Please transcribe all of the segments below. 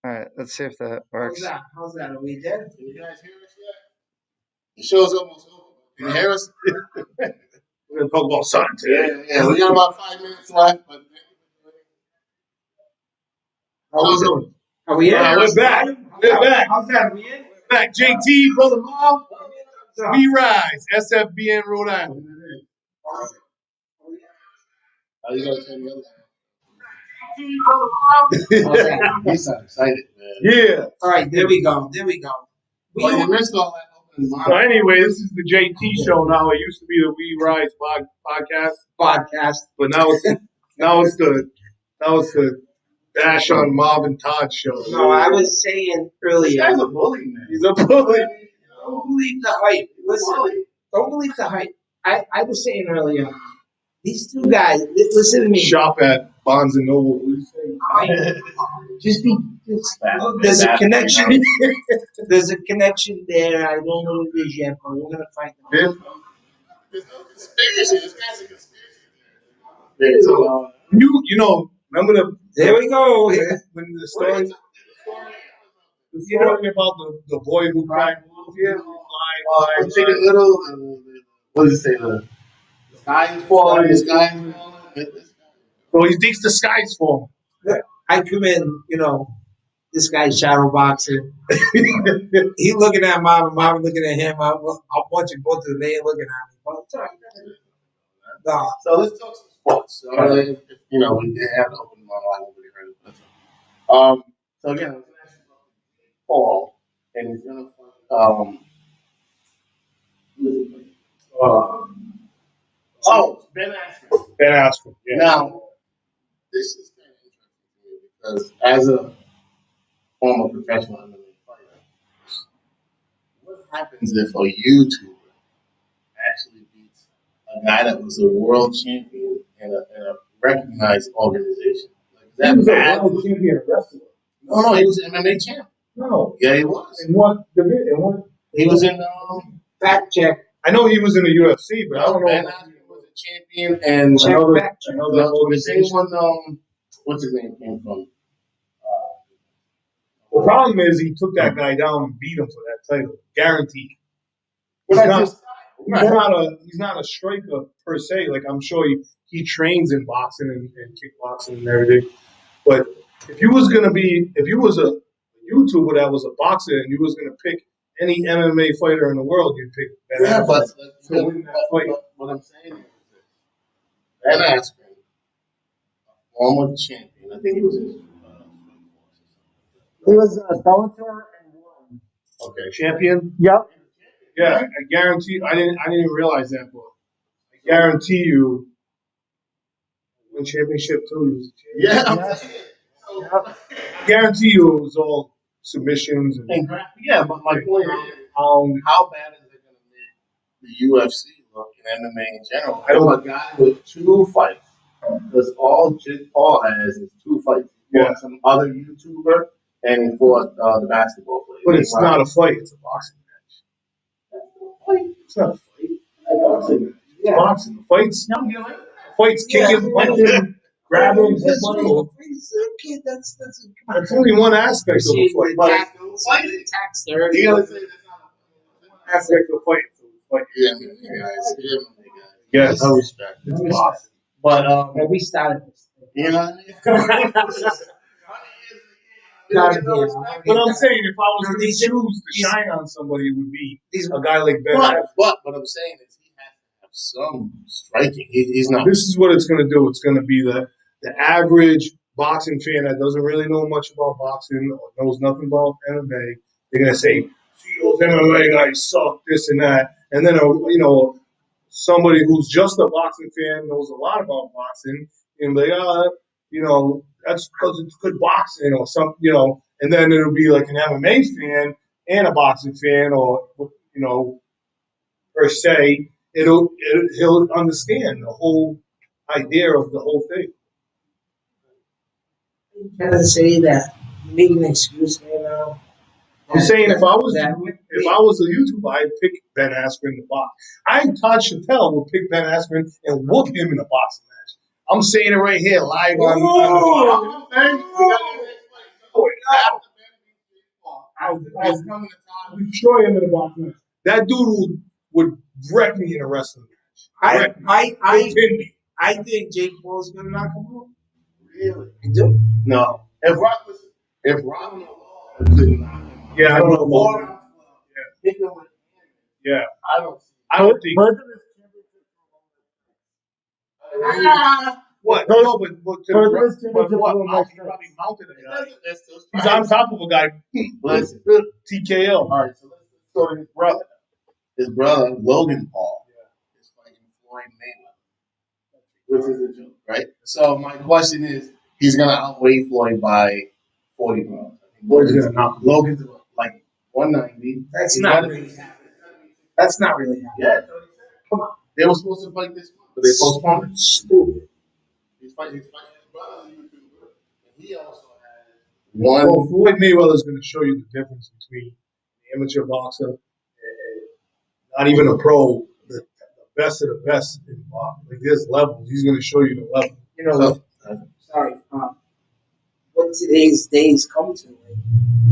All right, let's see if that works. How's that? Are we dead? Can you guys hear us yet? The show's almost over. Can you hear us? We're going to talk about something today. Yeah. We got about 5 minutes left, but how's it? Are we in? We're back. We're back. How's that? Are we in? We're back. JT, Brother Mom. We rise. SFBN Rhode Island. How you guys turn the other Okay. He's so excited, man. Yeah. All right, there we go. Well, you missed all that opening So monologue. anyway, this is the JT show now. It used to be the We Rise podcast, but now it's the Bash on Marvin Todd show. No, I was saying earlier. This guy's a bully, man. He's a bully. Don't believe the hype. Listen, don't believe the hype. I was saying earlier, these two guys, listen to me. Shop at Barnes and Noble. What do you say? There's a connection. There's a connection there. I don't know what it is yet, but we're gonna find out. Yeah. There's no conspiracy. This guy's a conspiracy. So, you know, remember There we go. when the story about the boy who cried wolf? Yeah. I'm taking little. What does it say? The sky is falling. The sky is falling. So he thinks the sky's falling. I come in, this guy's shadow boxing. He looking at Marvin looking at him. I'm watching both of them. They ain't looking at me. But it's all right. No. So let's talk some sports. So, we did have an open monologue. Nobody heard it. So again, it's national fall, and he's gonna Ben Askren. Ben Askren. Yeah. Now, this is kind of interesting to me because as a former professional MMA fighter, what happens if a YouTuber actually beats a guy that was a world champion in a recognized organization? Like, is that bad? world champion wrestler. No, he was an MMA champ. No. Yeah, he was. In what division? He was in. Fact check. I know he was in the UFC, but I don't know. Ben Askren was a champion, and Check back. I know that the same organization. one. What's his name came from? The problem is he took that guy down and beat him for that title, guaranteed. What He's I not- just He's not a striker per se. Like, I'm sure he trains in boxing and kickboxing and everything. But if you was a YouTuber that was a boxer and you was gonna pick any MMA fighter in the world, you'd pick Ben Yeah, Askren but to win that fight. what I'm saying is Ben Askren, a former champion, I think he was in. He was a Bellator and won. Okay, Champion? Yep. Yeah, I guarantee. I didn't even realize that, but I guarantee you, won championship too. He was a champion. yeah, I'm saying. So, I guarantee you, it was all submissions and yeah, but my point is, pound. how bad is it going to make the UFC look in MMA in general? I know a guy with 2 fights. That's all Paul has is 2 fights. He fought some other YouTuber and he fought the basketball player. But it's not a fight; it's a boxing match. It's not a fight. It's a boxing match. It's boxing. Fights, kicking, punching, grabbing, headbutting. That's only one aspect of a fight. You gotta say that's not Aspect of a fight. yeah, guys. Yes. No respect. It's boxing. But We started this. you know what I mean? But I'm saying, if I was to choose to shine on somebody, it would be a guy like Ben Askren. But what I'm saying is he has to have some striking. He's not. This is what it's going to do. It's going to be the average boxing fan that doesn't really know much about boxing or knows nothing about MMA. They're going to say, "See, those MMA guys suck, this and that." And then, somebody who's just a boxing fan knows a lot about boxing, and they that's because it's good boxing or something, and then it'll be like an MMA fan and a boxing fan, or per se, he'll understand the whole idea of the whole thing. Trying to say that, make an excuse here now. I'm saying if I was a YouTuber, I'd pick Ben Askren to box. Todd Chatelle will pick Ben Askren and whoop him in a boxing match. I'm saying it right here, live on the I'll It's coming to Todd. destroy him in the boxing match. That dude would wreck me in a wrestling match. I think Jake Paul's gonna knock him out. Really? You do? No. If Rock couldn't knock him out. Yeah, I don't know about that. Hit him with Yeah. I don't see. I don't think. What? No, but what? He probably mounted a guy. He's on top of a guy. Listen. TKO. All right, so let's go to his brother. His brother, Logan Paul, is fighting Floyd Mayweather, which is a joke, right? So my question is, he's gonna outweigh Floyd by 40 pounds. Logan's like 190. That's not really happening. That's not really happening. Yeah. Come on. They were supposed to fight this month, but they postponed it. Stupid. He's fighting his brother, and he also has one. Well, Floyd Mayweather is going to show you the difference between an amateur boxer and not even a pro, the best of the best in boxing. Like there's levels. He's going to show you the level. You know, sorry. What today's days come to? You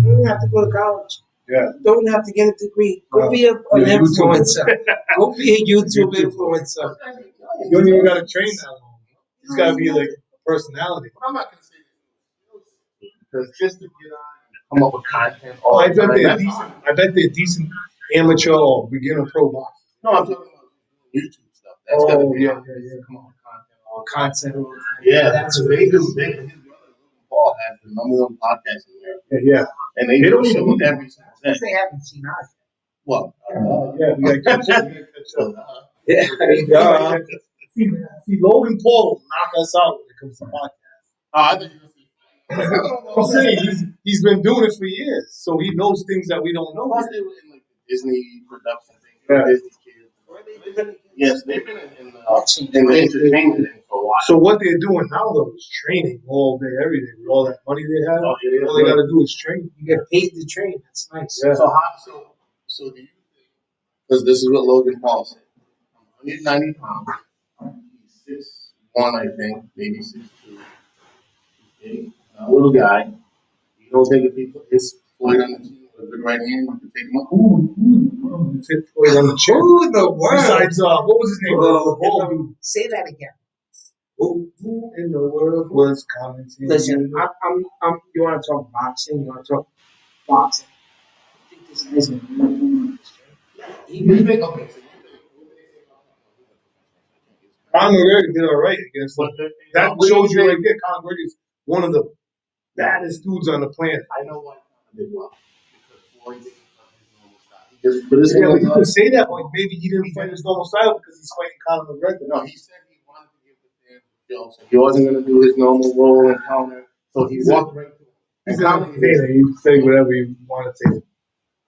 don't even have to go to college. Yeah. You don't have to get a degree. Go be an influencer. Go be a YouTube influencer. You don't even got to train that long. It's got to be like a personality. I'm not going to say this because just to get on and come up with content. I bet they're decent amateur or beginner pro boxers. No, I'm talking about YouTube stuff. That's gotta be yeah. Come on, Content. Yeah, that's what they do. His brother Paul has the #1 podcast in America. Yeah. And they don't show it every single day. They haven't seen us. Well, yeah, we got to catch up. Yeah, See, Logan Paul will knock us out when it comes to podcasts. I think I'm saying he's been doing it for years, so he knows things that we don't know. Plus, they were in like Disney production thing. Disney kids. Yes, they've been in the entertainment for a while. So what they're doing now though is training all day, every day. With all that money they have, all they got to do is train. You get paid to train. That's nice. Yeah. So do you think? Because this is what Logan Paul said. 190 pounds. He's 6'1", I think, maybe 6'2". He's a little guy. You don't think if he put his Floyd on the chin with a good right hand, you can take him up? Ooh, fit Floyd on the chin. Who in the world? Besides, what was his name? Say that again. Who in the world was commenting? Listen, I'm. You want to talk boxing? You want to talk boxing? I think this guy's going to be Okay. Conor McGregor did all right against that. Shows you right there. Conor McGregor is one of the baddest dudes on the planet. I know why Conor did well. Because Floyd didn't fight his normal style. You could say that, like maybe he didn't fight his normal style because he's fighting Conor McGregor. No, he said he wanted to give the fans jokes. He wasn't going to do his normal role and counter, so he walked right to him. He say whatever he wanted to say.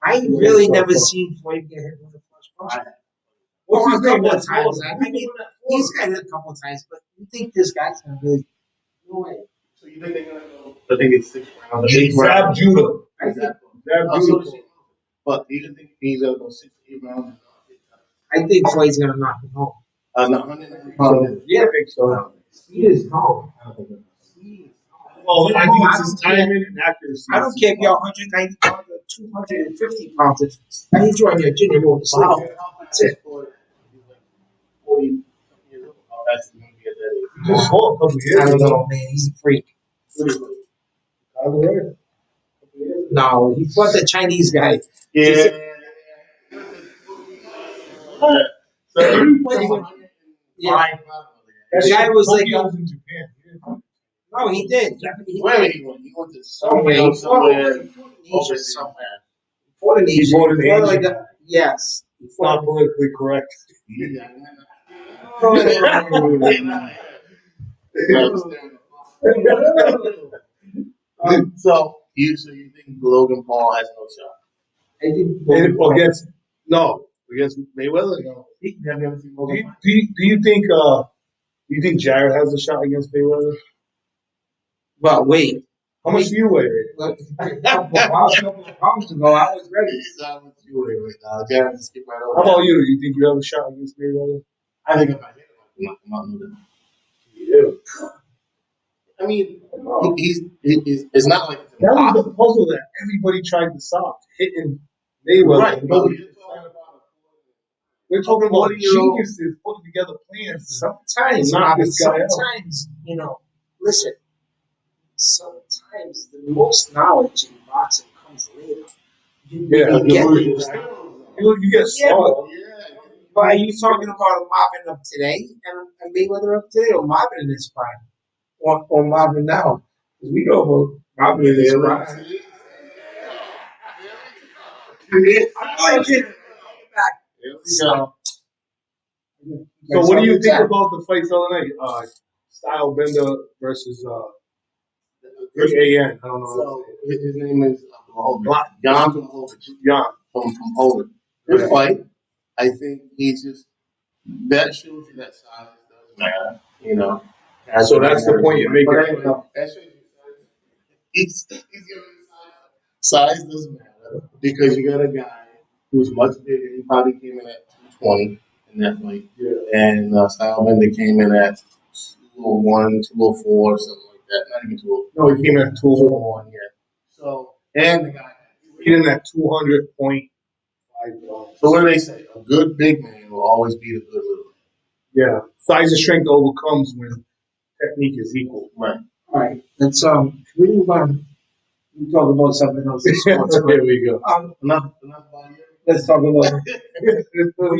I really never seen Floyd get hit with a flush punch. Well, a couple of times. I mean, he's got hit a couple of times, but you think this guy's going to really? No way. So you think they're going to go? I think it's 6 rounds. Zab Judah. But you think he's going to go 6 to 8 rounds? I think Floyd's going to knock him home. 190 pounds. Yeah, I think so. He is tall. Well, I think it's his timing and accuracy. I don't care if you're 190 pounds or 250 pounds. I need you on your chin and move the sleep. That's it. 40 years old. That's going to be a day. He just fought a couple of years I don't ago. know, man. He's a freak. Right. No, he fought the Chinese guy. Yeah. Yeah. The guy was like, in Japan. no, he did. Where he went? He went to somewhere. Overseas somewhere. Fought in Asia. He fought in Asia. Like yes. It's not politically correct. So you think Logan Paul has no shot? I think Against Mayweather? No. Have you ever seen Do Logan? you think Jarrod has a shot against Mayweather? Well, wait. How much do you weigh? A couple of pounds ago, I was ready. Jarrod just skip right over. How about you? You think you have a shot against Mayweather? I think if I hit him, I'm not moving. Yeah. I mean, It's not like it's That was impossible. the puzzle that everybody tried to solve, hitting Mayweather. Right, but we're talking about 40-year-old geniuses putting together plans. Sometimes, Knock Marvin, this guy out. sometimes, listen, sometimes the most knowledge in boxing comes later. You get smart. But are you talking about a Marvin of today and Mayweather of today, or Marvin in his prime? Or Marvin now? Because we know about Marvin in his prime. I'm going to back. So what do you think about the fights the other night? Style Bender versus 3AN. I don't know. So his name is Jan from Poland. Good fight. I think he's just that shows you that size does matter. So that's the point you're making. That shows you he's giving size doesn't matter because you got a guy who's much bigger. He probably came in at 220 in that fight, and Style Bender came in at 201, 204, something like that. Not even 204. No, he came in at 201. Yeah. So and the guy in that 200.5. So what do they say? A good big man will always beat a good little man. Yeah, size and strength overcomes when technique is equal. Right. All right. Let's can we move on? We talk about something else. There we go. Enough about you. Let's talk about. What do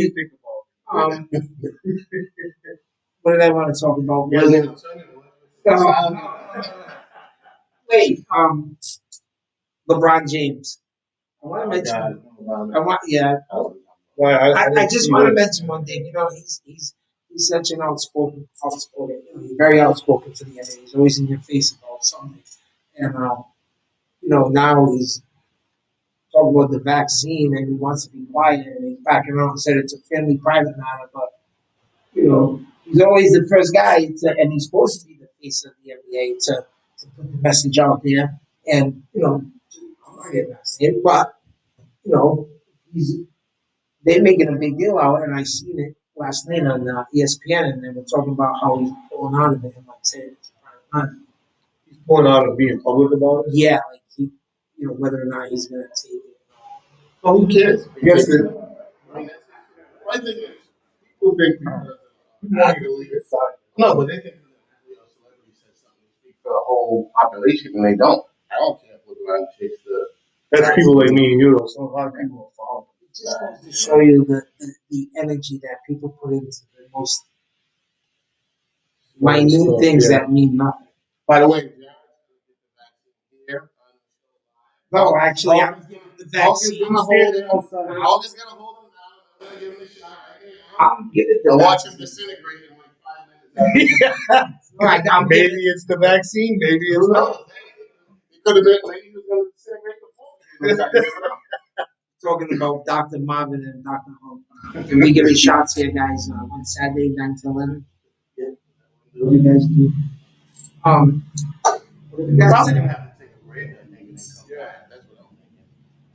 you think about? What did I want to talk about? Wait. LeBron James. I want to mention. I just want to mention one thing. He's such an outspoken. He's very outspoken to the NBA. He's always in your face about something, and now he's talking about the vaccine and he wants to be quiet and he's backing out and said it's a family private matter. But he's always the first guy and he's supposed to be the face of the NBA to put the message out there. And I'm not getting vaccinated, but they're making a big deal out, and I seen it last night on ESPN, and they were talking about how he's pulling out of it, and like saying it's a private matter. He's pulling out of being public about it. Yeah, like he, whether or not he's going to take it. Well, who cares? Yes, I think people think no, but they think a celebrity says something to speak for the whole population, and they don't. I don't care if LeBron takes the. That's people like me and you, though. So a lot of people will follow. It just goes to show you the energy that people put into the most minute things that mean nothing. By the way, here. No, actually, I'm giving the vaccine. I'm just gonna hold him down. I'm gonna give him a shot. I'm giving the I'll watch him disintegrate in like 5 minutes. Right, maybe it's the vaccine. Maybe it's not. It could have been like he was going to disintegrate before. Talking about Dr. Marvin and Dr. Hope. Can we give it shots here, guys, on Saturday, 9 to 11? Yeah. What do you guys do? We're probably going to have to take a break, I think, and then come back.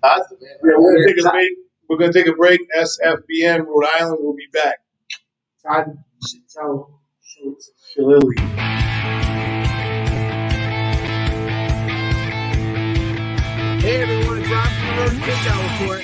That's what I'm thinking. We're going to take a break. SFBN, Rhode Island, will be back. Todd, Chatelle, Shillelagh. Hey everyone, it's Rob from the Road Pitch Report.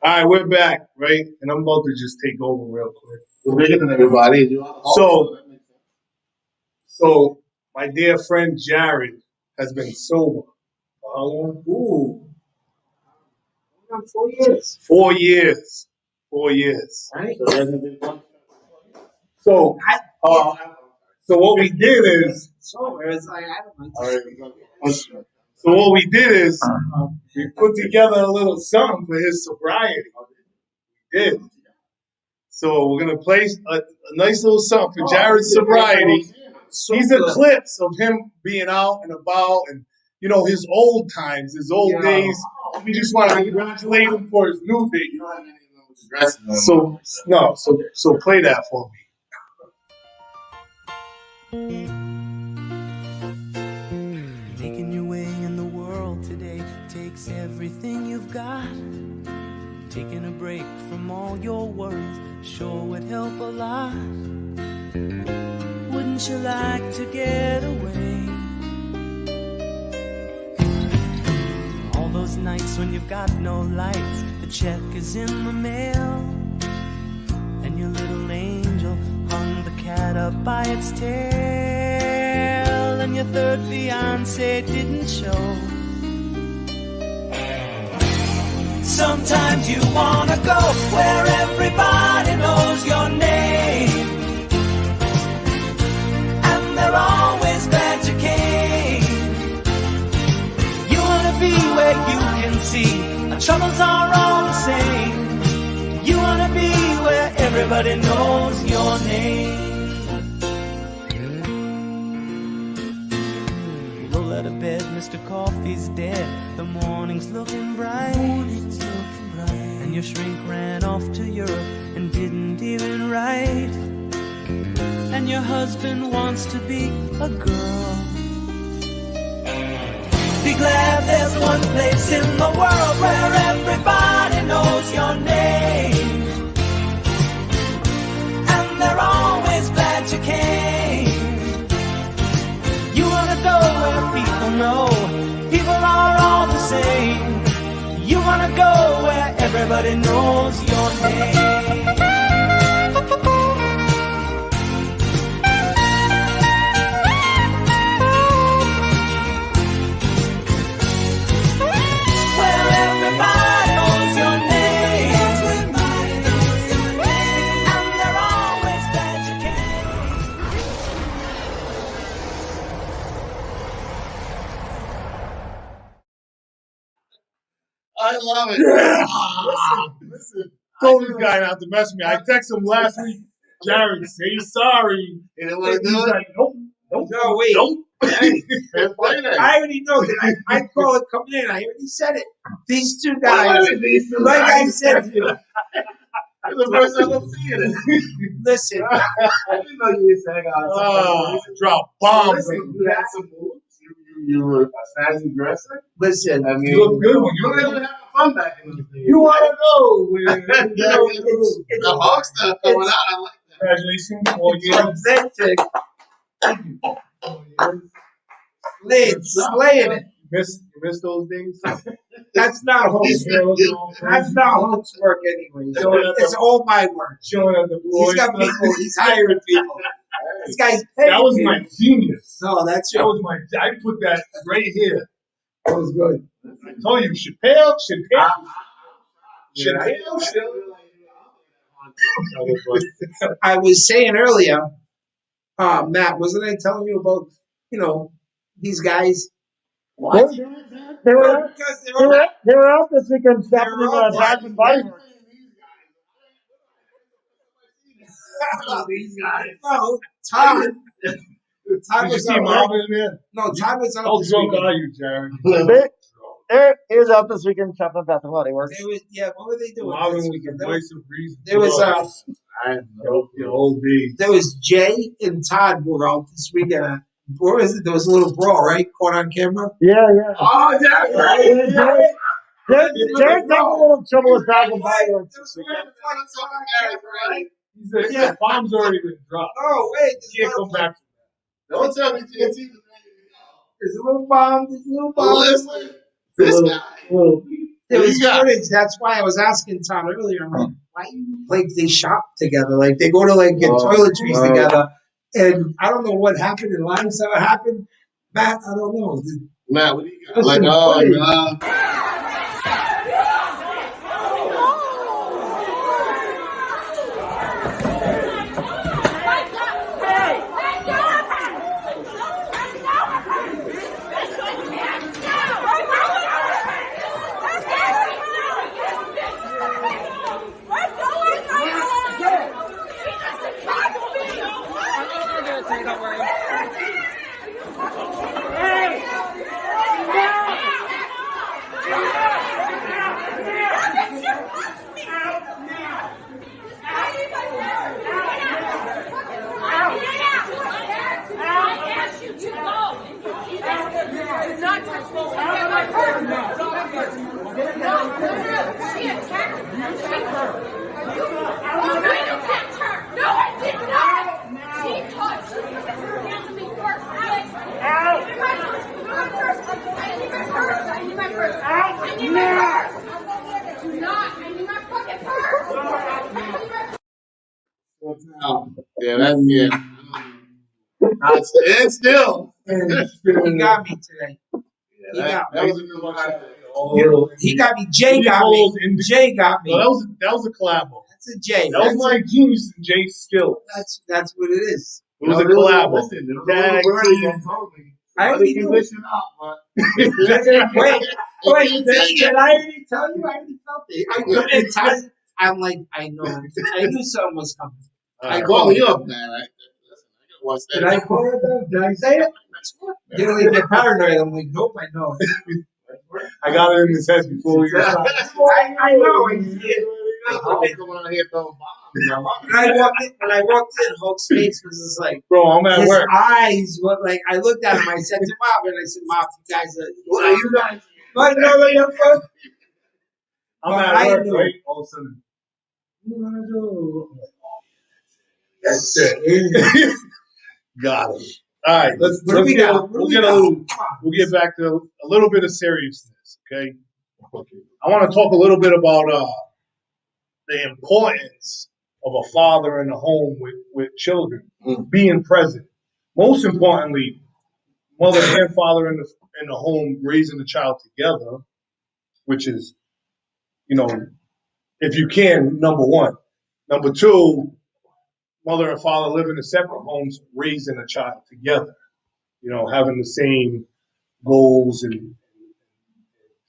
All right, we're back, right? And I'm about to just take over real quick. You're bigger than everybody. You are. So my dear friend Jarrod has been sober for how long? Ooh. 4 years. 4 years. 4 years. Right? So there hasn't been one. So, so what we did is, So it's like, I don't know. All right. so what we did is, we put together a little something for his sobriety. We did. So we're gonna play a nice little something for Jarrod's sobriety. These are clips of him being out and about, and you know his old times, his old days. We just want to congratulate him for his new days. So play that for me. Making your way in the world today takes everything you've got. Taking a break from all your worries sure would help a lot. Wouldn't you like to get away? All those nights when you've got no lights, the check is in the mail, and your little angel hung the cat up by its tail, and your third fiance didn't show. Sometimes you wanna go where everybody knows your name, and they're always glad you came. You wanna be where you can see our troubles are all the same. You wanna be where everybody knows your name. Roll out of bed, Mr. Coffee's dead. The morning's looking bright. And your shrink ran off to Europe and didn't even write. And your husband wants to be a girl. Be glad there's one place in the world where everybody knows your name, and they're always glad you came. You wanna go where people know people are all the same. You wanna go where everybody knows your name. Where everybody knows your name, and they're always glad you came. I love it. Listen. Told this guy not to mess with me. I texted him last week, Jarrod, say sorry. You didn't want to He's do it? like, nope. No, wait. Nope. Fair play then. I already know that. I call it coming in. I already said it. These two guys, like I said to you, That's the first time I'm seeing it. listen, I didn't know you were saying Drop bombs. Listen, you had some moves. You were a sassy dresser. listen. I mean, You look good when you were able to have fun back in the day. You want to know where The Hawk stuff coming out. I like that. Congratulations. 4 it's years. authentic. Slaying it. You miss those days? That's not Hulk's work. That's not Hulk's work anyway. So it's all my work. Showing up the He's got people. He's hiring people. This guy's paying That was people. my genius. No, that's That your. was my. I put that right here. That was good. I told you, Chatelle. I was saying earlier, Matt, wasn't I telling you about, these guys? What? They were Because they were out this weekend shopping in all Bath and Body Works. These guys. No, Todd. Todd Did you was see out. Marvin in there? No, Todd was out. How this drunk weekend. are you, Jarrod? He was out this weekend shopping at Bath and Body Works. What were they doing? Marvin this was the weekend? voice of reason. There was Your old days. there was Jay and Todd were out this weekend. Where was it? There was a little brawl, right? Caught on camera. Yeah. Oh, that's right. Jared's having a little trouble with Bath and Body Works. He said, bomb's already been dropped. Oh wait, You can't come back. Don't tell me TNT was ready to go. There's a little bomb. There's a little bomb. Listen, this guy. There What was you got? footage. That's why I was asking Todd earlier. I'm like, why like they shop together? Like they go to like get toiletries together. And I don't know what happened in line. So it happened. Matt, I don't know. Matt, what do you got? Listen, Like, oh, footage. no. Yeah, that's it. And still. He got me today. Yeah, that was a good one. He got me. Jay got me. Jay got me. No, that was a collabo. That's a Jay. That was my genius and Jay's skill. That's what it is. It was a collabo. I already condition up, wait, did I already tell you? I already felt it. I couldn't tell you. I'm like, I know. I knew something was coming. I call called you up, man. Did I call it though? Did I say it? You know, you get paranoid. I'm like, nope, I know. I got it in his head before we got I know. Coming out here throwing bombs. When I walked in, Hulk's face was just like, bro, I'm at his work. eyes were like, I looked at him, I said to Marvin, I said, Marv, you guys are, What are you guys? like, no, you're first. I'm at work, right? All of a sudden, what are you gonna do? That's it. Got it. All right, we'll get back to a little bit of seriousness, okay? I want to talk a little bit about the importance of a father in the home with children, being present. Most importantly, mother and father in the home raising the child together, which is, you know, if you can, number one. Number two, mother and father living in separate homes, raising a child together. You know, having the same goals and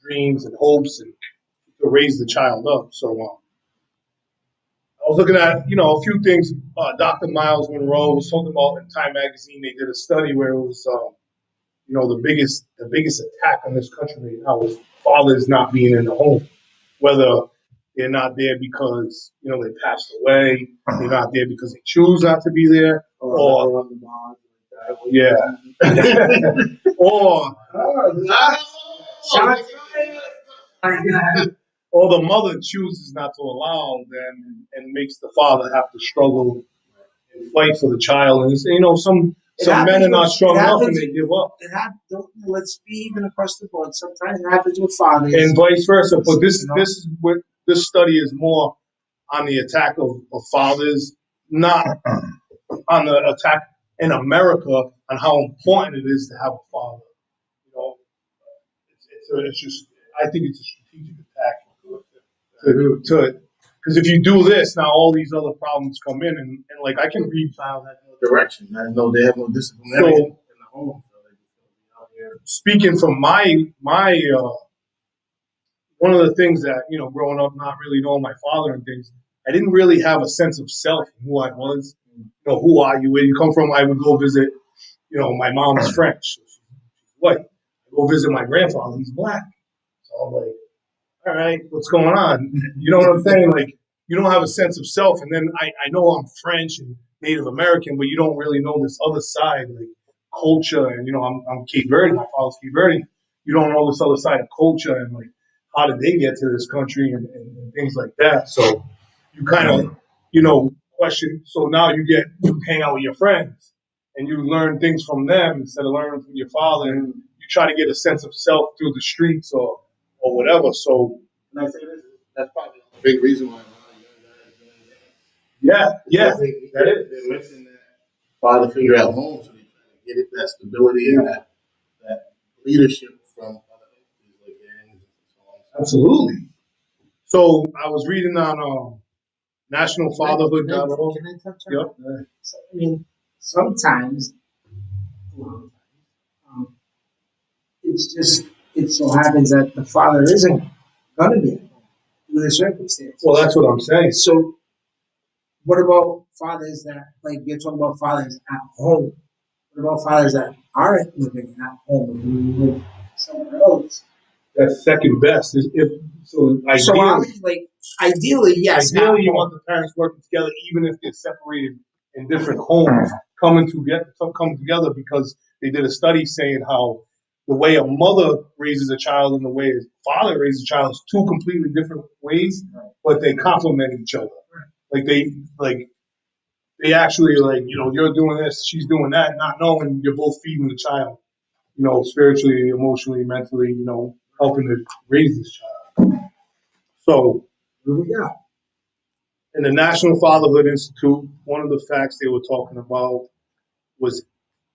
dreams and hopes and to raise the child up. So I was looking at, a few things. Dr. Miles Monroe was talking about in Time Magazine. They did a study where it was, the biggest attack on this country right now is fathers not being in the home, whether they're not there because they passed away, they're not there because they choose not to be there, or yeah, or the mother chooses not to allow them and makes the father have to struggle and fight for the child. And some men are not strong enough and they give up. Let's be even across the board. Sometimes it happens with fathers. And vice versa. But this study is more on the attack of fathers, not on the attack in America on how important it is to have a father. It's just, I think it's a strategic attack to it. Because if you do this, now all these other problems come in, and like I can read child has no direction. They have no discipline in the home. Speaking from my one of the things that growing up, not really knowing my father and things, I didn't really have a sense of self, who I was. Who are you? Where you come from? I would go visit. My mom's French. She's white. I go visit my grandfather. He's black. So I'm like, all right, what's going on? You know what I'm saying? Like, you don't have a sense of self. And then I know I'm French and Native American, but you don't really know this other side, like culture. And, I'm Cape Verde. My father's Cape Verde. You don't know this other side of culture and, like, how did they get to this country and things like that. So you kind of, question. So now you hang out with your friends and you learn things from them instead of learning from your father. And you try to get a sense of self through the streets or whatever. So And I say this, that's probably a big reason why. Yeah, Because they're missing that father figure at home, so they try to get it that stability and that leadership from other entities like gangs and so on. absolutely. So I was reading on nationalfatherhood.org. Can I touch on Yep. that? So, I mean, sometimes, it's just, it so happens that the father isn't gonna be at home due to circumstances. Well, that's what I'm saying. So, what about fathers that, like, you're talking about fathers at home? What about fathers that aren't living at home and live somewhere else? That's second best. So Ideally, yes. ideally, you want the parents working together, even if they're separated in different homes, coming together because they did a study saying how the way a mother raises a child and the way a father raises a child is two completely different ways, but they complement each other. They actually you're doing this, she's doing that, not knowing you're both feeding the child, spiritually, emotionally, mentally, helping to raise this child. So, Yeah. in the National Fatherhood Institute, one of the facts they were talking about was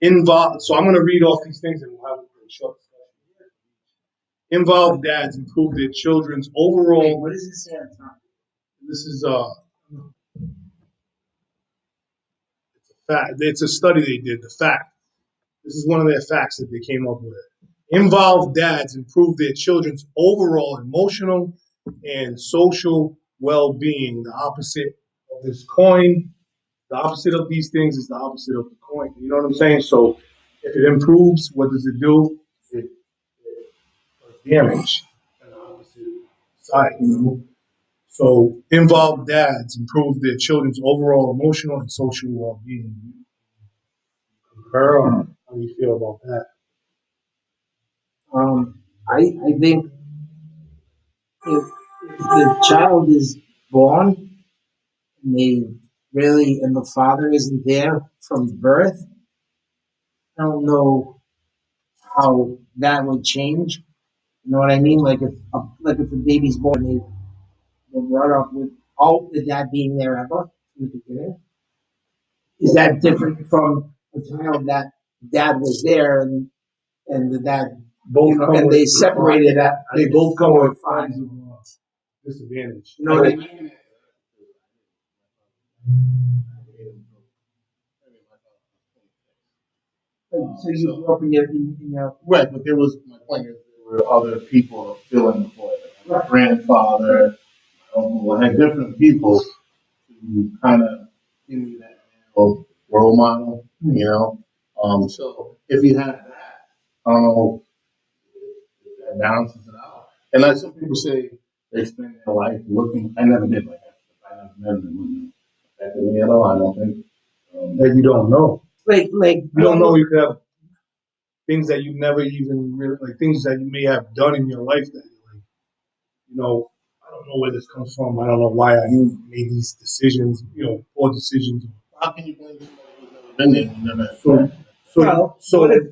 involved. So I'm going to read off these things and we'll have a short discussion. Involved dads improve their children's overall. Hey, what does it say on top? This is it's a fact. It's a study they did. The fact. This is one of their facts that they came up with. Involved dads improve their children's overall emotional and social well-being. The opposite of this coin. The opposite of these things is the opposite of the coin. You know what I'm saying? So if it improves, what does it do? It does damage on the opposite side. So involved dads improve their children's overall emotional and social well-being. Girl, how do you feel about that? I think if the child is born and and the father isn't there from birth, I don't know how that would change. You know what I mean? If the baby's born, they brought up with that being there ever in the beginning. Is that different from a child that dad was there and the dad and they separated that? They both come with five. Disadvantage. You know what I mean? So you grew up in your Right, but there was my point is there were other people filling the void. Like my grandfather, my uncle, I had different people to kind of give me that role model, So if you have that, I don't know if that balances it out. And like some people say, they spend their life looking. I never did like that. I never met them. Wouldn't affect me at all. I don't think. That you don't know. like You don't know you could have things that you never even really, like things that you may have done in your life that I don't know where this comes from. I don't know why I made these decisions, poor decisions. How can you blame somebody who's never been there and never had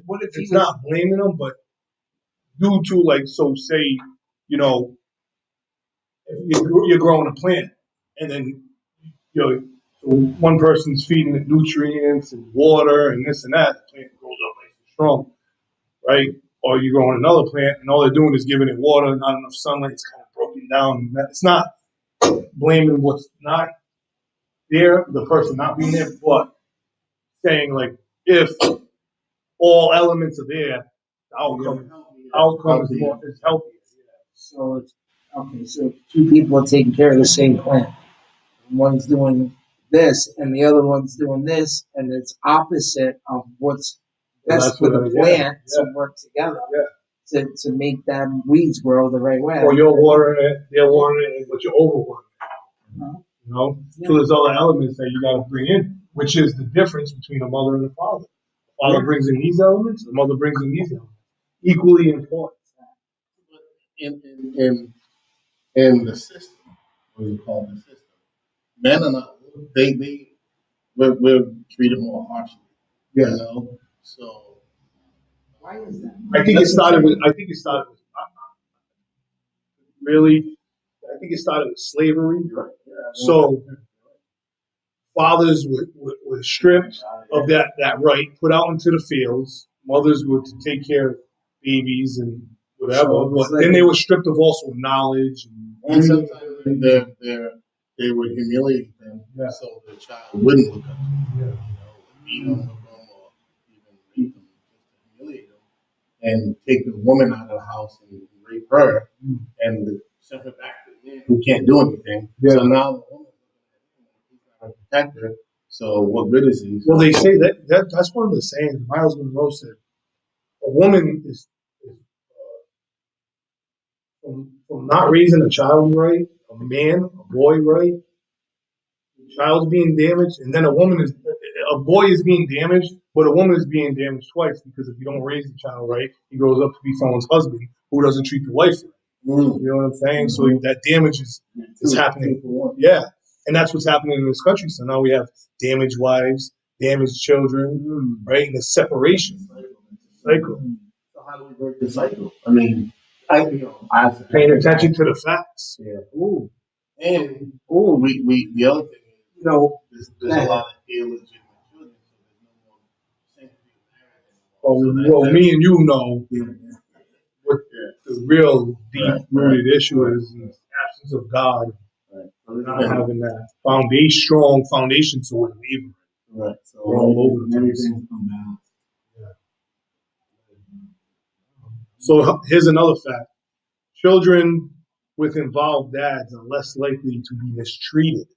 what if it's not blaming them, but due to say, you're growing a plant and then, so one person's feeding it nutrients and water and this and that, the plant grows up nice and strong, right? Or you grow another plant and all they're doing is giving it water, not enough sunlight, it's kind of broken down. It's not blaming what's not there, the person not being there, but saying if all elements are there, the outcome is healthy. so it's okay, so two people are taking care of the same plant. One's doing this and the other one's doing this, and it's opposite of what's best for the plant to work together to make them weeds grow the right way. Or you're watering it, they're watering it, but you're overwatering it. So there's other elements that you got to bring in, which is the difference between a mother and a father. The father brings in these elements, the mother brings in these elements. Equally important. In the system, what do you call the system? Men are not. We're treated more harshly. So why is that? I think it started with really think it started with slavery. Right. Yeah, So fathers were stripped of that right, put out into the fields. Mothers would take care of babies and whatever. So But then they were stripped of also knowledge. and sometimes they would humiliate them so the child wouldn't look up to them. You know, beat them, whip them, or even rape them, just to humiliate them, and take the woman out of the house and rape her, and send her back to the man who can't do anything. Yeah. So now the woman he's not a protector. So what good is he? Well, they say that's one of the sayings. Miles Monroe said, "A woman is from not raising a child right, a boy right, the child's being damaged, and then a boy is being damaged, but a woman is being damaged twice because if you don't raise the child right, he grows up to be someone's husband who doesn't treat the wife right. You know what I'm saying? So that damage is happening. Yeah, and that's what's happening in this country. So now we have damaged wives, damaged children, right? And the separation cycle. So how do we break the cycle? I mean, I have to Paying attention to the facts. Yeah. Ooh. And we the other thing is, there's a lot of illegitimate children, so there's no more sanctity of marriage anymore. Well, me and you know what the real deep-rooted issue is: the absence of God, not having that strong foundation to it, even. Right. So we're all over the place. everything's come down. So here's another fact: children with involved dads are less likely to be mistreated.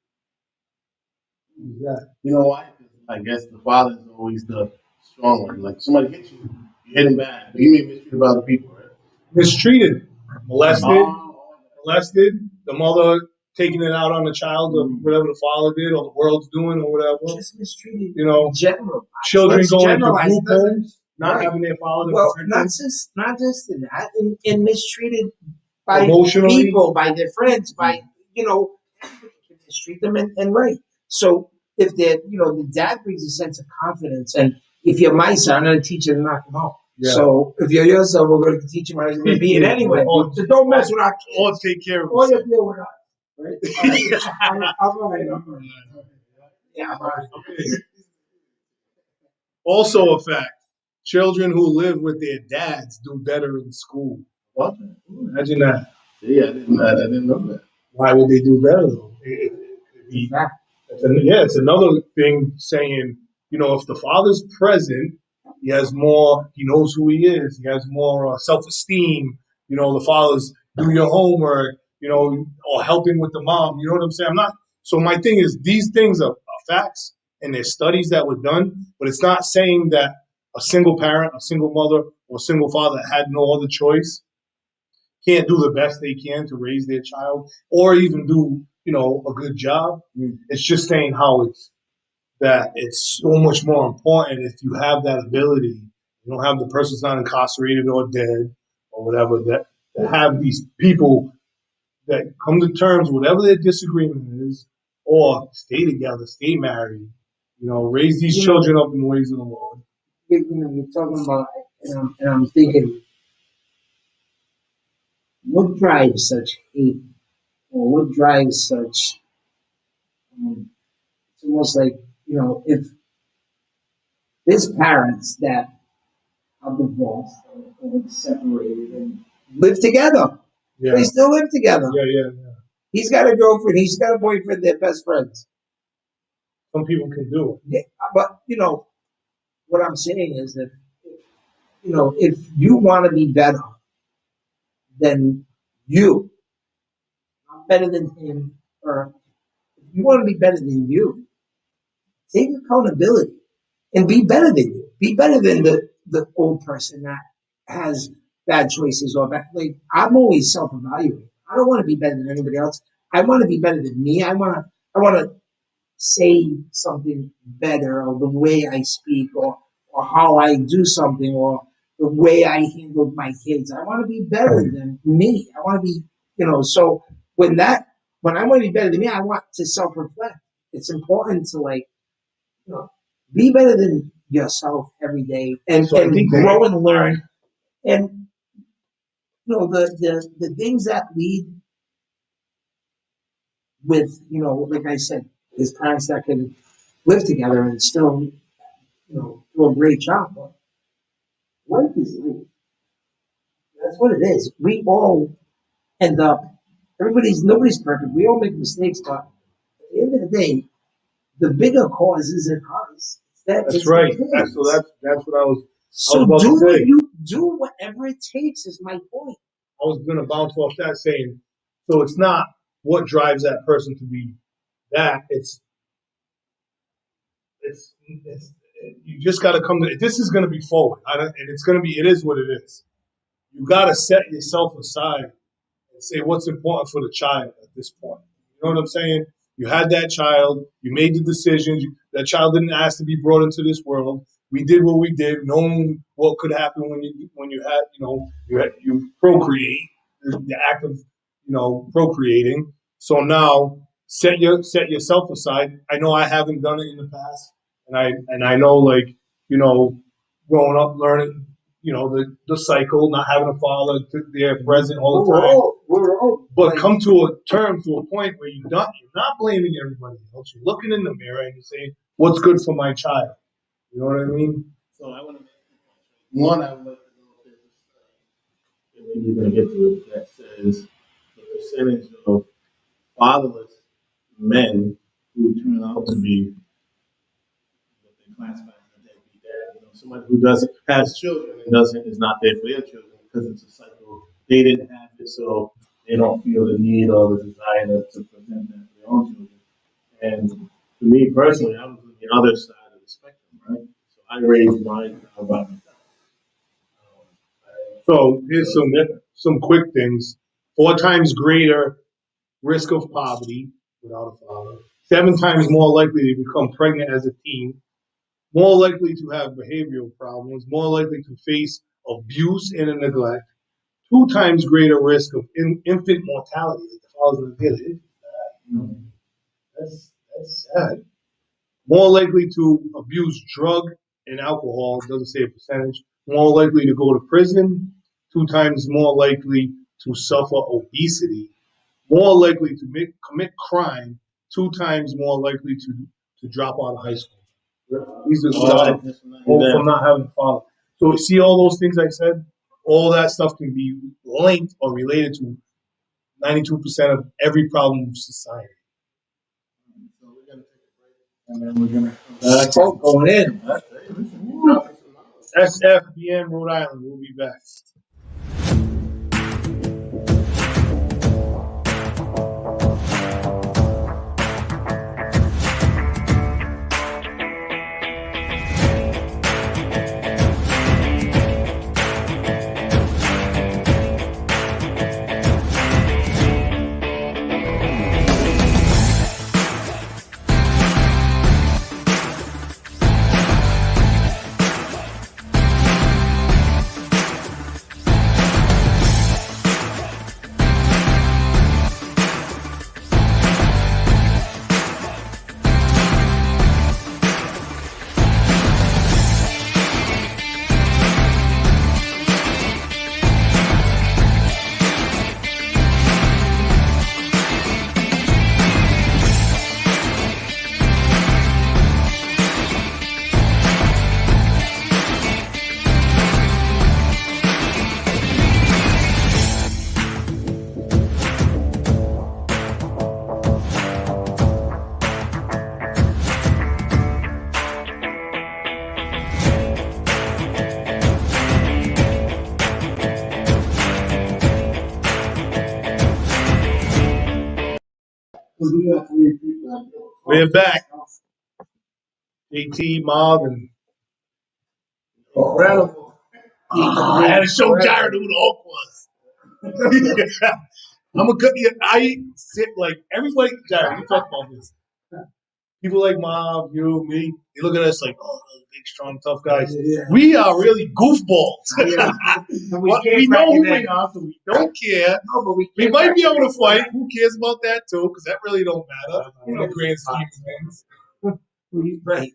You know why? I guess the father is always the strong one. Like somebody hits you, you hit him back. You may mistreat other people, right? Mistreated, molested. The mother taking it out on the child of whatever the father did or the world's doing or whatever. Just mistreated. General. Children going into group homes, not having their father. Well, not just in that, and mistreated by emotionally, people, by their friends, by everybody can mistreat them and right. So if the dad brings a sense of confidence, and if you're my son, I'm going to teach you to knock him out. Yeah. So if you're your son, we're going to teach him how to be it anyway. So don't mess with our kids. Or take care of or you deal with us. Right? I'm all right. Yeah, I'm all right. Okay. Also a fact, children who live with their dads do better in school. What? Imagine that. Yeah, I didn't know that. Why would they do better though? It's another thing saying, if the father's present, he knows who he is, he has more self-esteem, the father's do your homework, or helping with the mom, you know what I'm saying? So my thing is, these things are facts, and there's studies that were done, but it's not saying that a single parent, a single mother, or a single father had no other choice, can't do the best they can to raise their child, or even do, a good job. It's just saying that it's so much more important if you have that ability. You don't have the person's not incarcerated or dead or whatever, that have these people that come to terms, whatever their disagreement is, or stay together, stay married, raise these children up in the ways of the Lord. You're talking about, and I'm thinking, what drives such hate, or what drives such? It's almost like if there's parents that are divorced or separated and live together, they still live together. Yeah. He's got a girlfriend. He's got a boyfriend. They're best friends. Some people can do it. Yeah, but what I'm saying is that if you want to be better than you, not better than him, or if you want to be better than you, take accountability and be better than you. Be better than the old person that has bad choices or bad. Like, I'm always self-evaluating. I don't want to be better than anybody else. I want to be better than me. I want to say something better, or the way I speak, or how I do something, or the way I handle my kids. I want to be better than me. I want to be, so when I want to be better than me, I want to self-reflect. It's important to be better than yourself every day and grow and learn. And the things that lead with, like I said, his parents that can live together and still, do a great job. But life is life. That's what it is. We all end up, nobody's perfect. We all make mistakes, but at the end of the day, the bigger cause isn't us. That's right. That's what I was. So about to say. Do whatever it takes is my point. I was going to bounce off that saying, so it's not what drives that person to be that. It's you just got to come to. This is going to be forward, and it's going to be. It is what it is. You got to set yourself aside and say what's important for the child at this point. You know what I'm saying? You had that child. You made the decisions. That child didn't ask to be brought into this world. We did what we did, knowing what could happen when you had you procreate, the act of procreating. So now set yourself aside. I know I haven't done it in the past, and I know growing up learning the cycle, not having a father there present all the time. We're all but come to a point where you're not blaming everybody else. You're looking in the mirror and you're saying, "What's good for my child?" You know what I mean? So I want to make one. I would like to know if there's a study, and maybe you're going to get to it, that says the percentage of fatherless men who turn out to be what they classify as deadbeat dad. Somebody who has children and is not there for their children because it's a cycle. They didn't have it, so they don't feel the need or the desire to present that to their own children. And to me personally, I was on the other side of the spectrum, right? So I raised mine about myself. So here's some quick things. 4 times greater risk of poverty without a father. 7 times more likely to become pregnant as a teen. More likely to have behavioral problems. More likely to face abuse and neglect. 2 times greater risk of infant mortality. That's sad. More likely to abuse drug and alcohol. It doesn't say a percentage. More likely to go to prison. 2 times more likely to suffer obesity. More likely to commit crime. 2 times more likely to drop out of high school. These are from not having a father. So see all those things I said? All that stuff can be linked or related to 92% of every problem of society. So we're going to take a break, and then we're going to come back. Going in. SFBM Rhode Island. We'll be back. We're back. JT, Marvin. Incredible. I had to show Jarrod who the Hulk was. I'm gonna cut you. I sit like everybody. Jarrod, you talk about this. People like Marv, you, me. They look at us like, oh, those big, strong, tough guys. Yeah. We are really goofballs. Yeah. we know who we are, so we don't care. No, but We might be able to fight. Who cares about that too? Because that really don't matter in the grand scheme of things. Right.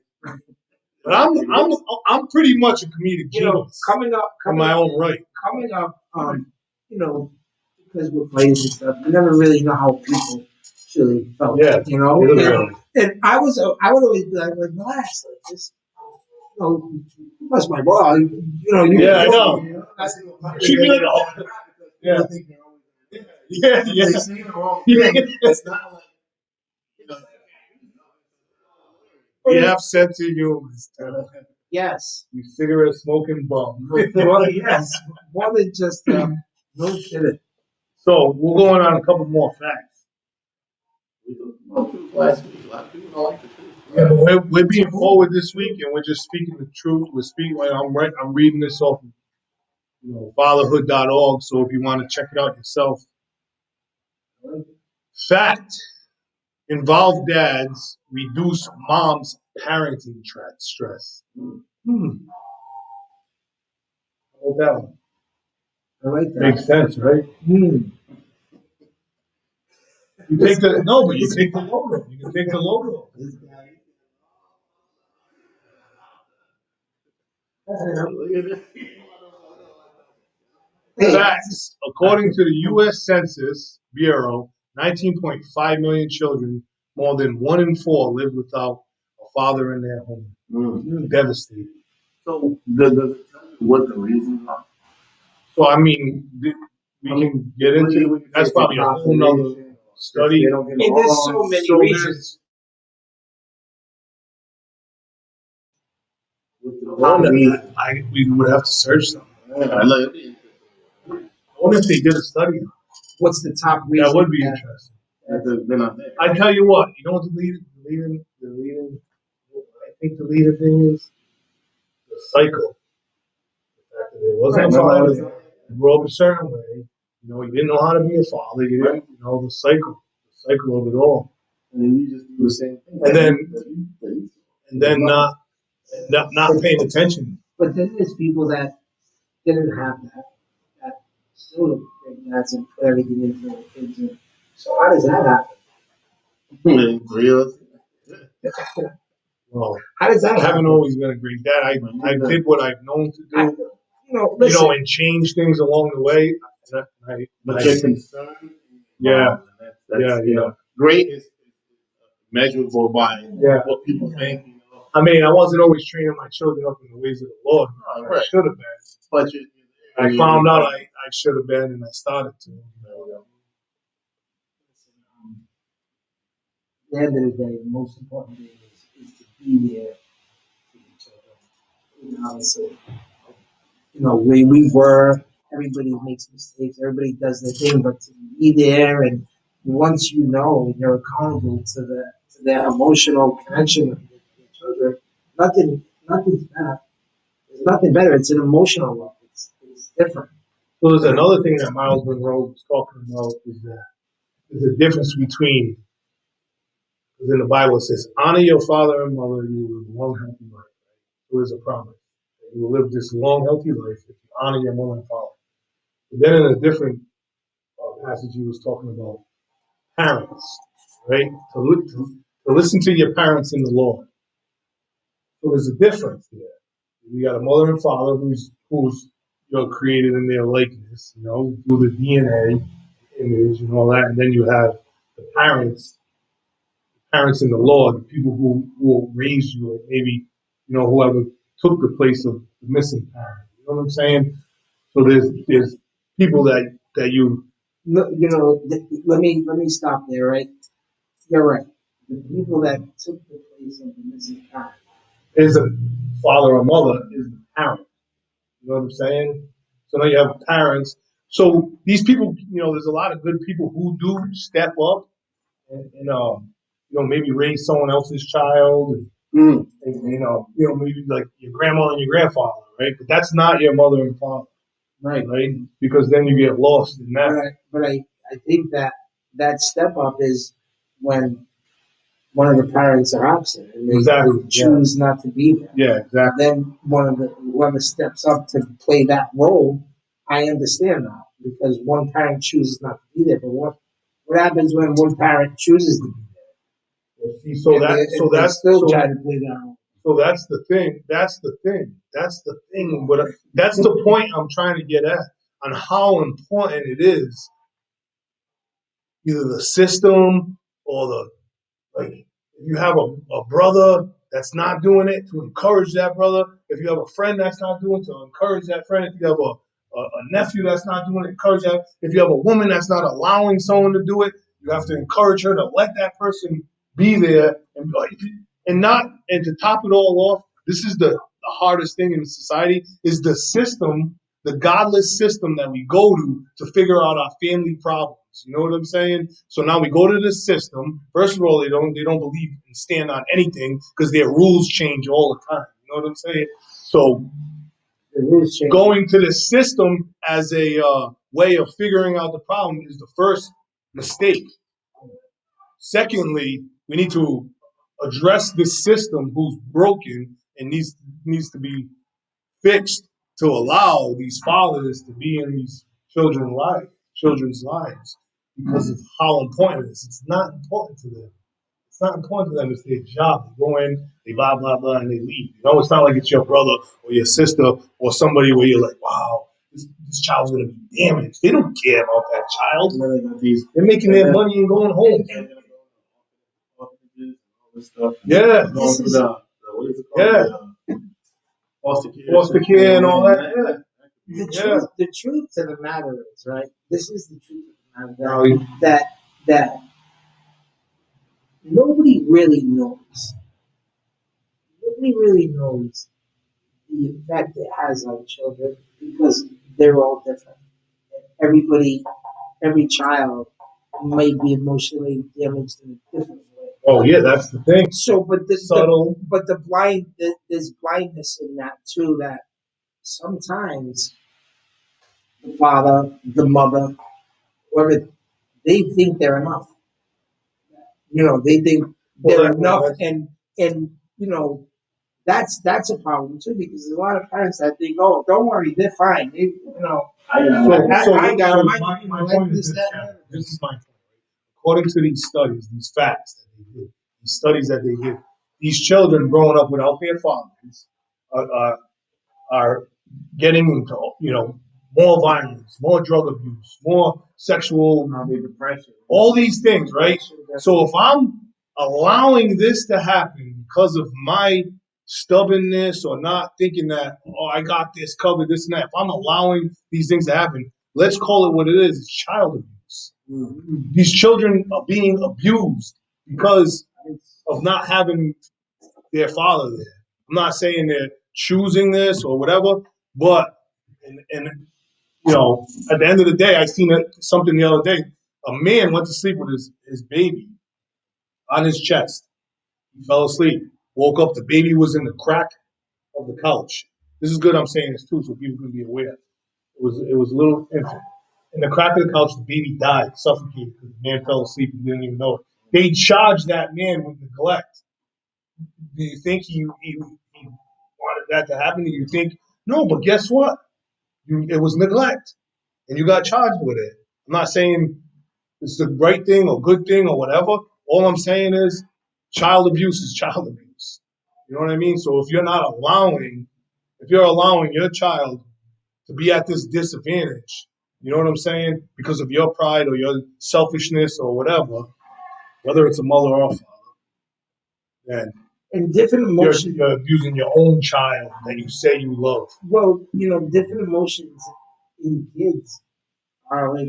But I'm pretty much a comedic genius. Coming up in my own right. Coming up, because we're playing and stuff, you never really know how people actually felt Yeah, it, you know. it was really. And I would always be like relax, like just, you know, that's my ball. You know, you. Yeah, I you know. Treat me like a whole. yeah. Yeah, Yeah, They yeah. say the wrong thing. It's not like, you know. We have sense of humor. Yes. You cigarette smoking bum. Well, yes. More than just no kidding. So we're going on a couple more facts. Last week, a lot of people don't like the truth. Yeah, but we're being forward this week, and we're just speaking the truth. We're speaking. Like I'm reading this off, fatherhood.org. So if you want to check it out yourself, fact: involved dads reduce mom's parenting stress. Hmm. How about that one? I like that. Makes sense, right? You take the but you take the logo. You can take the logo. Facts. According to the U.S. Census Bureau, 19.5 million children, more than 1 in 4, live without a father in their home. Devastating. So, does it tell you what the reasons are? So, I mean, we can get into that's probably a whole nother study. I mean, there's so many reasons. We would have to search them. I wonder if they did a study. What's the top reason? That would be interesting. I tell you what, you know what the leading, I think the leading thing is? The cycle. The fact that there wasn't a father, you grew up a certain way, you didn't know how to be a father, you didn't, the cycle of it all. And then you just do the same thing. And then not paying attention. But then there's people that didn't have that still think that's and put everything into their kids. So how does that happen? Real. Well, How does that I happen? haven't always been a great dad. I did what I've known to do. Listen. And change things along the way. But you're concerned. Yeah. Great is measurable by what people think. I mean, I wasn't always training my children up in the ways of the Lord. I should have been. But I found out I should have been, and I started to. At the end of the day, the most important thing is to be there for your children. Honestly, where we were, everybody makes mistakes, everybody does their thing, but to be there and once you're accountable to the emotional connection with your children, nothing's better. There's nothing better. It's an emotional love. It's different. So there's another thing that Miles Monroe was talking about is that there's a difference between, because in the Bible it says, honor your father and mother, you will live a long, healthy life. So there's a promise. You will live this long, healthy life if you honor your mother and father. But then in a different passage, he was talking about parents, right? To listen to your parents in the Lord. So there's a difference there. You got a mother and father who's created in their likeness, through the DNA image and all that, and then you have the parents in the Lord, the people who raised you, or maybe whoever took the place of the missing parent. You know what I'm saying? So there's people that you. Let me stop there. Right, you're right. The people that took the place of the missing parent is a father or mother is the parent. You know what I'm saying? So now you have parents. So these people, there's a lot of good people who do step up and maybe raise someone else's child, and maybe like your grandma and your grandfather, right? But that's not your mother and father, right? Because then you get lost in that. But I think that step up is when one of the parents are absent and they choose not to be there. Yeah, exactly. Then whoever steps up to play that role, I understand that because one parent chooses not to be there. But what happens when one parent chooses to be there? See, so that's still trying to play that role. So that's the thing. But that's the point I'm trying to get at on how important it is, either the system or the like. If you have a brother that's not doing it, to encourage that brother. If you have a friend that's not doing it, to encourage that friend. If you have a nephew that's not doing it, encourage that. If you have a woman that's not allowing someone to do it, you have to encourage her to let that person be there and to top it all off, this is the hardest thing in society is the system, the godless system that we go to figure out our family problems. You know what I'm saying? So now we go to this system. First of all, they don't believe and stand on anything because their rules change all the time. You know what I'm saying? So going to the system as a way of figuring out the problem is the first mistake. Secondly, we need to address this system who's broken and needs to be fixed to allow these fathers to be in these children's lives because of how important it is. It's not important to them. It's not important to them. It's their job. They go in, they blah, blah, blah, and they leave. You know, it's not like it's your brother or your sister or somebody where you're like, wow, this child's going to be damaged. They don't care about that child. They're making their money and going home. Yeah. What is it called? Yeah. Foster care and all that. Yeah. The truth of the matter is, right? This is the truth of the matter that nobody really knows. Nobody really knows the effect it has on children because they're all different. Every child might be emotionally damaged in a different way. Oh yeah, that's the thing. So, but there's blindness in that too. That sometimes the father, the mother, whoever, they think they're enough. You know, they think they're enough, and that's a problem too because there's a lot of parents that think, oh, don't worry, they're fine. My point is this is my point. According to these studies, these facts that they did, these studies that they did, these children growing up without their fathers are getting into more violence, more drug abuse, more sexual depression, all these things, right? So if I'm allowing this to happen because of my stubbornness or not thinking that, I got this covered, this and that, if I'm allowing these things to happen, let's call it what it is. It's child abuse. Mm-hmm. These children are being abused because of not having their father there. I'm not saying they're choosing this or whatever, but and at the end of the day, I seen something the other day. A man went to sleep with his baby on his chest. He fell asleep. Woke up, the baby was in the crack of the couch. This is good I'm saying this too, so people can be aware. It was a little infant. In the crack of the couch, the baby died, suffocated, because the man fell asleep and didn't even know it. They charged that man with neglect. Do you think he wanted that to happen? Do you think no? But guess what? It was neglect, and you got charged with it. I'm not saying it's the right thing or good thing or whatever. All I'm saying is child abuse is child abuse. You know what I mean? So if you're allowing your child to be at this disadvantage, you know what I'm saying? Because of your pride or your selfishness or whatever, whether it's a mother or a father, then and different emotions. You're abusing your own child that you say you love. Well, different emotions in kids are like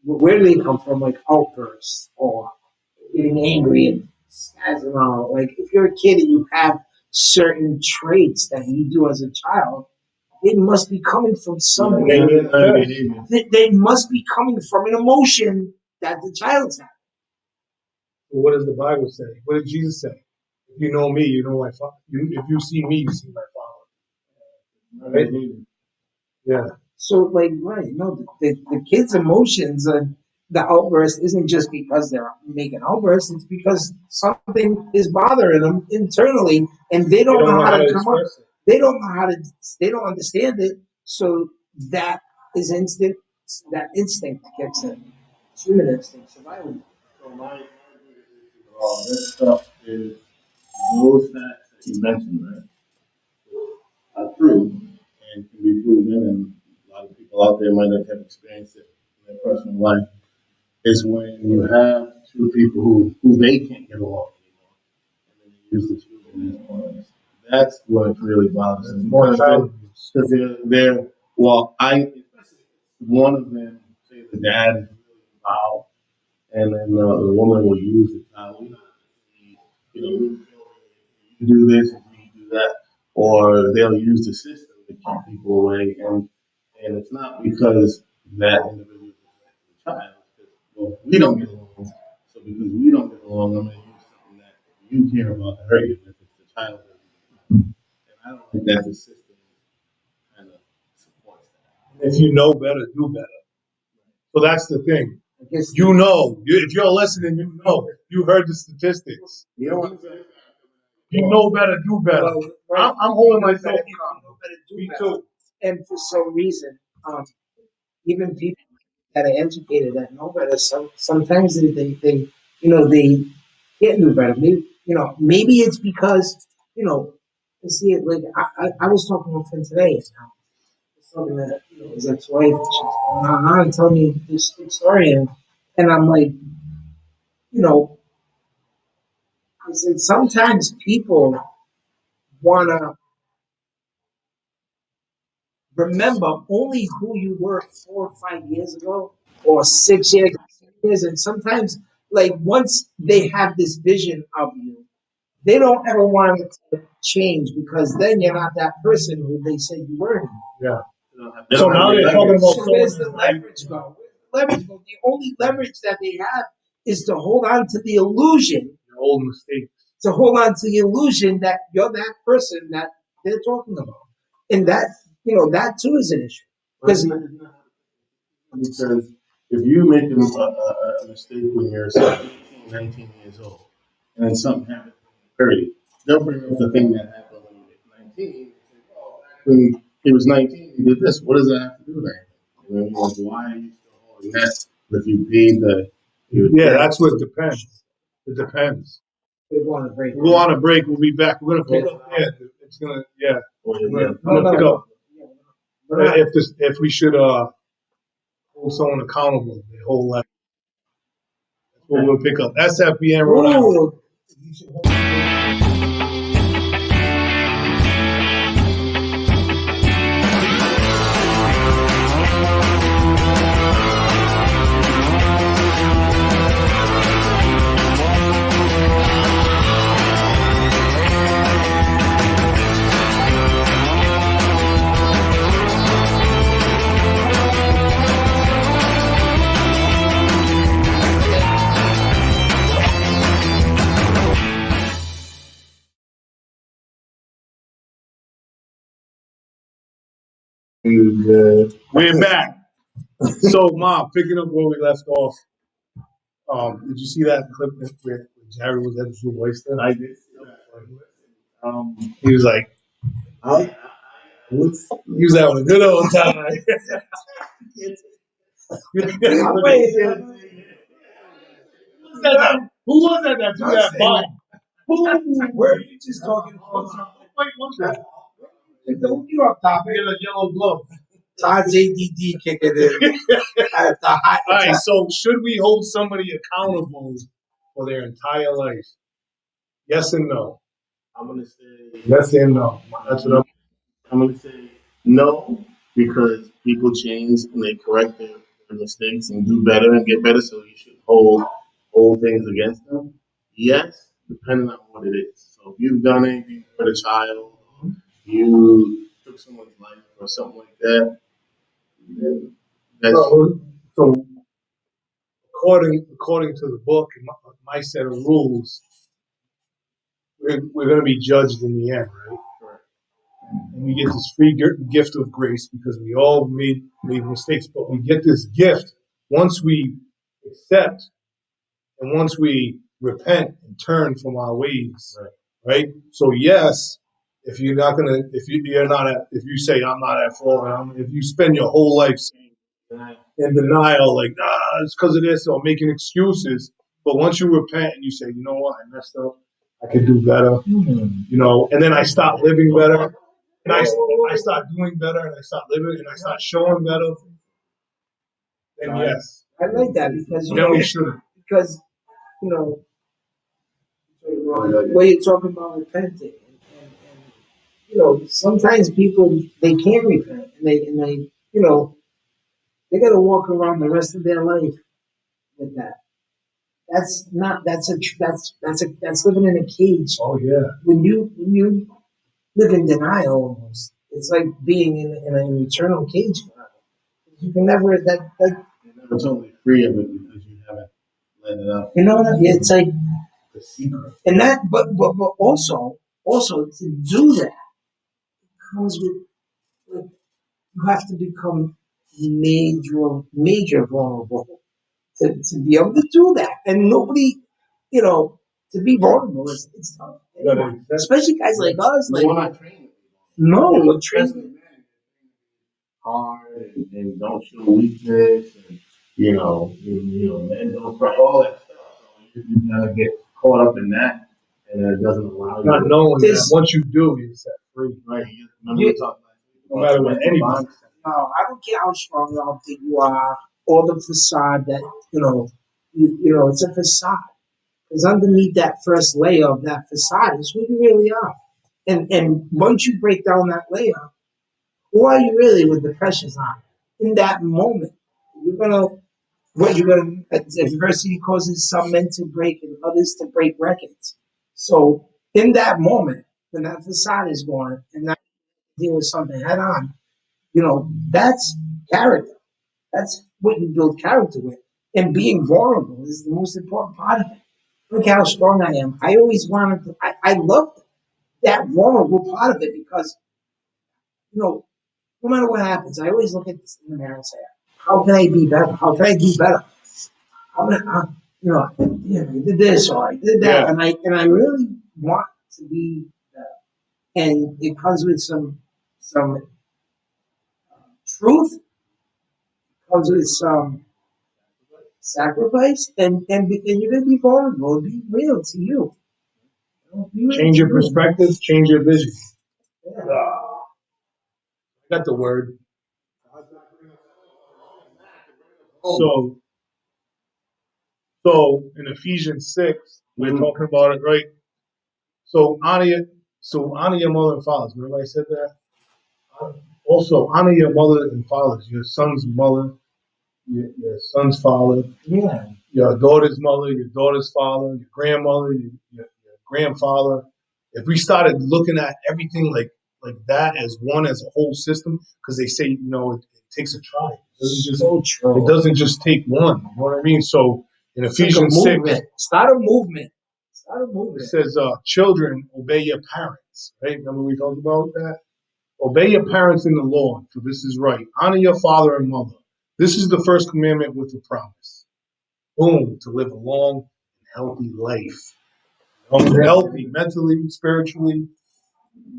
where do they come from? Like outbursts or getting angry and spazzing out. Like if you're a kid and you have certain traits that you do as a child, it must be coming from somewhere. They must be coming from an emotion that the child's having. Well, what does the Bible say? What did Jesus say? If you know me, you know my Father. If you see me, you see my Father. Right? Yeah. So, the kids' emotions and the outburst isn't just because they're making outbursts. It's because something is bothering them internally, and they don't know how to come up. They don't know how to. They don't understand it. So that is instinct. That instinct kicks in. It's human instinct, survival. So my this stuff is those facts that you mentioned, right? Are true and can be proven, and a lot of people out there might not have experienced it in their personal life. Is when you have two people who they can't get along anymore, and then they use the children as partners. That's what really bothers me. More child abuse. Because they're well, one of them say the dad is really involved, and then the woman will use the child. You do this and you do that, or they'll use the system to keep people away, and it's not because that individual is the child. Well, we don't get along, so because we don't get along, I'm going to use something that you care about to hurt you if it's the child. And I don't think that the system kind of supports that. If you know better, do better. So that's the thing. If you're listening, you heard the statistics. You know what I'm saying? You know better, do better. Well, right. I'm holding myself. know better, do Me better. too. And for some reason, even people that are educated that know better, sometimes they they can't do better. Maybe it's because you see it like I was talking with him today. Talking to his ex-wife, and she's going on and telling me this story, and I'm like, I said sometimes people wanna remember only who you were 4 or 5 years ago, or 6 years, and sometimes like once they have this vision of you, they don't ever want it to change because then you're not that person who they said you were anymore. Yeah. So now they're talking about So where's the leverage go? The only leverage that they have is to hold on to the illusion. your old mistakes. To hold on to the illusion that you're that person that they're talking about, and that too is an issue. Because if you make a mistake when you're 17, 19 years old, and then something happens when you're 30, they'll bring up the thing that happened when you were 19. When he was 19, he did this. What does that have to do with anything? And then why are you still holding that if you paid the... Yeah, that's what it depends. It depends. We want to break. We'll on a break. We'll be back. We're gonna pick up. Yeah, it's gonna. Yeah, I'm gonna pick up. If we should hold someone accountable their whole life. That's what we'll pick up. SFBN Rhode Island. We're back. So, Mom, picking up where we left off. Did you see that clip where Jarrod was at the Blue Oyster? I did. He was like, he was having a good old time. Who was that threw that bomb? Where are you just talking about? Wait, what's that? Don't you up top? Get a yellow glove. Todd's ADD kicking in. At the high. All right, so should we hold somebody accountable for their entire life? Yes and no. I'm going to say... Yes and no. That's what I'm going to say no, because people change and they correct their mistakes and do better and get better, so you should hold things against them. Yes, depending on what it is. So if you've done anything for the child, you took someone's life or something like that, then that's... So according to the book and my set of rules, we're going to be judged in the end, right? And we get this free gift of grace because we all made mistakes, but we get this gift once we accept and once we repent and turn from our ways, right? So yes, if you say I'm not at fault, if you spend your whole life in denial, like it's because of this, or making excuses, but once you repent and you say, you know what, I messed up, I could do better, and then I start living better. And I start doing better, and I start living, and I start showing better. Then yes, I like that because then we should. Because you know, where you're talking about repenting, and you know, sometimes people they can't repent, and they you know, they got to walk around the rest of their life with that. That's not. That's living in a cage. Oh yeah. When you live in denial, almost, it's like being in an eternal cage. You can never that. You're never totally free of it because you haven't let it out. You know what? It's like The secret. and that, but also to do that comes with like you have to become major vulnerable to be able to do that, and nobody, you know, to be vulnerable is it's tough. Especially guys like us, like We're not trained. no, we're trained. Hard and don't show weakness, and you know, men don't cry, all that stuff. So you gotta get caught up in that, and it doesn't allow you. Not knowing that once you do, you're set free. Right. Remember we talked No matter what anybody says. No, I don't care how strong or how big you are, or the facade that you know, it's a facade. Because underneath that first layer of that facade is who you really are, and once you break down that layer, who are you really with the pressures on? In that moment, adversity causes some men to break and others to break records. So in that moment, when that facade is gone and that deal with something head on, you know, that's character. That's what you build character with. And being vulnerable is the most important part of it. Look how strong I am. I always wanted to, I loved that vulnerable part of it because, you know, no matter what happens, I always look at this in the mirror and say, how can I be better? How can I do better? I did this or I did that. Yeah. And I really want to be better. And it comes with some truth, comes with some sacrifice, and you're going to be vulnerable, be real to you. Change your perspective, change your vision. Yeah. I got the word. So in Ephesians 6, we're talking about it, right? So honor your mother and fathers. Remember I said that? Also, honor your mother and fathers, your son's mother, your son's father, your daughter's mother, your daughter's father, your grandmother, your grandfather. If we started looking at everything like that as one, as a whole system, because they say, it takes a tribe. It doesn't just take one. You know what I mean? So in Ephesians 6, start a movement. It says, children, obey your parents. Right? Remember we talked about that? Obey your parents in the Lord, for this is right. Honor your father and mother. This is the first commandment with a promise. Boom, to live a long and healthy life. Healthy, mentally, spiritually.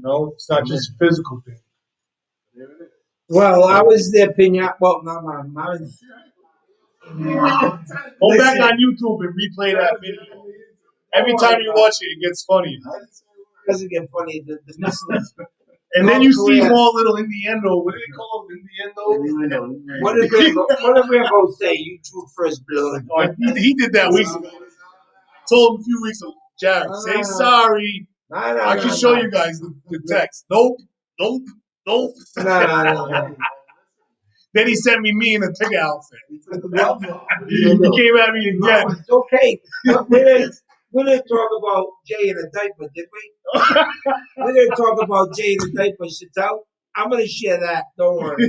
It's not just a physical thing. Well, I was the opinion. Well, not mine. Go back on YouTube and replay that video. Every time you watch it, it gets funnier. It doesn't get funny. The listeners. And then you see more little innuendo. What do they call them? Innuendo? What did Rambo say? YouTube first blood. Oh, he did that weeks ago. I told him a few weeks ago, Jarrod, say sorry. I can show you guys the text. Nope. No. Then he sent me in a pig outfit. He came at me again. No, it's okay. We didn't talk about Jay in a diaper, did we? We didn't talk about Jay in a diaper, Chatelle. I'm going to share that. Don't worry.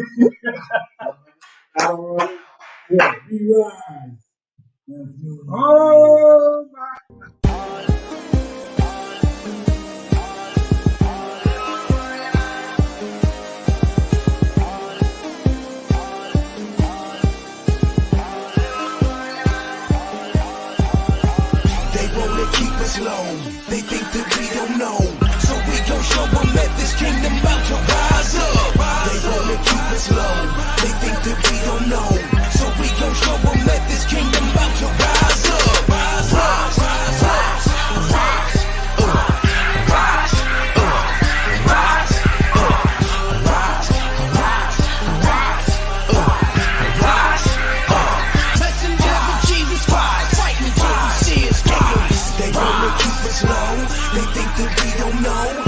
All right. Oh, my. Low. They think that we don't know, so we gon' show them that this kingdom about to rise up. They wanna keep us low. They think that we don't know, so we gon' show them that this kingdom about to rise up. Rise. that we don't know.